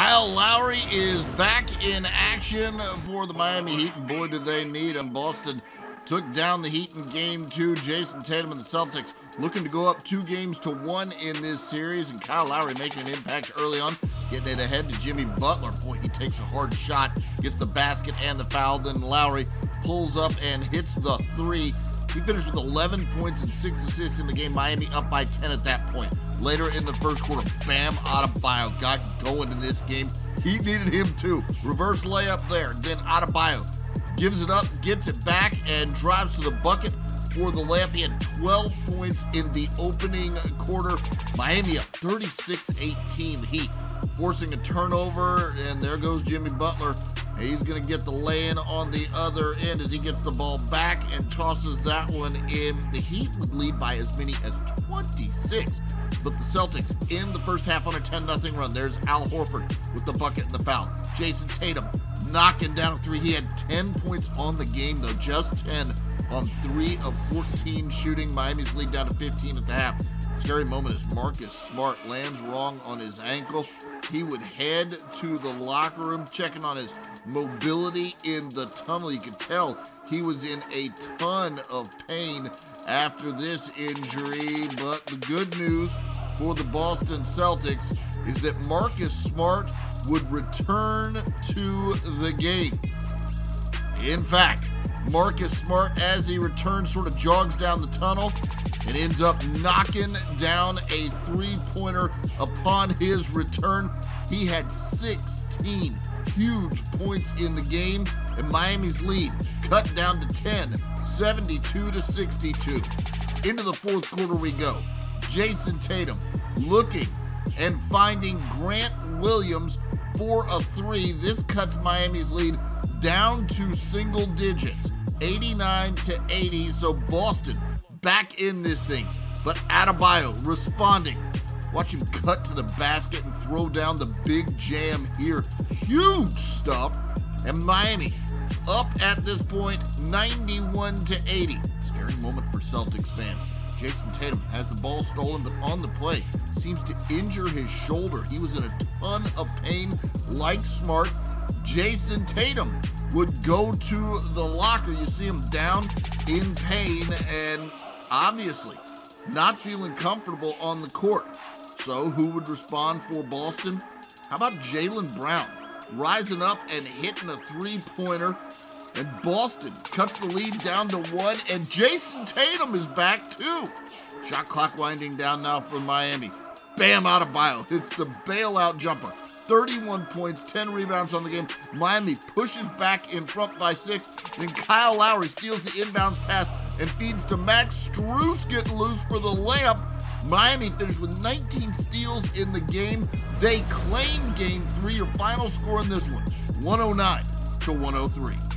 Kyle Lowry is back in action for the Miami Heat, and boy, do they need him. Boston took down the Heat in Game 2. Jason Tatum and the Celtics looking to go up 2-1 in this series, and Kyle Lowry making an impact early on, getting it ahead to Jimmy Butler. Boy, he takes a hard shot, gets the basket and the foul. Then Lowry pulls up and hits the three. He finished with 11 points and 6 assists in the game. Miami up by 10 at that point. Later in the first quarter, Bam Adebayo got going in this game. He needed him too. Reverse layup there. Then Adebayo gives it up, gets it back, and drives to the bucket for the layup. He had 12 points in the opening quarter. Miami up 36-18. Heat forcing a turnover, and there goes Jimmy Butler. He's going to get the lay-in on the other end as he gets the ball back and tosses that one in. The Heat would lead by as many as 26, but the Celtics in the first half on a 10-0 run. There's Al Horford with the bucket and the foul. Jason Tatum knocking down a three. He had 10 points on the game, though, just 10 on 3 of 14 shooting. Miami's lead down to 15 at the half. Scary moment as Marcus Smart lands wrong on his ankle. He would head to the locker room, checking on his mobility in the tunnel. You could tell he was in a ton of pain after this injury. But the good news for the Boston Celtics is that Marcus Smart would return to the game. In fact, Marcus Smart, as he returns, sort of jogs down the tunnel and ends up knocking down a three-pointer upon his return. He had 16 huge points in the game, and Miami's lead cut down to 10, 72-62. Into the fourth quarter we go. Jason Tatum looking and finding Grant Williams for a three. This cuts Miami's lead down to single digits, 89-80. So Boston back in this thing, but Adebayo responding. Watch him cut to the basket and throw down the big jam here. Huge stuff. And Miami up at this point, 91-80. Scary moment for Celtics fans. Jason Tatum has the ball stolen, but on the play seems to injure his shoulder. He was in a ton of pain, like Smart. Jason Tatum would go to the locker. You see him down in pain and obviously not feeling comfortable on the court. So who would respond for Boston? How about Jaylen Brown rising up and hitting a three-pointer? And Boston cuts the lead down to 1, and Jason Tatum is back too. Shot clock winding down now for Miami. Bam Adebayo hits the bailout jumper. 31 points, 10 rebounds on the game. Miami pushes back in front by 6. Then Kyle Lowry steals the inbounds pass and feeds to Max Strus, getting loose for the layup. Miami finished with 19 steals in the game. They claim Game 3. Your final score in this one, 109-103.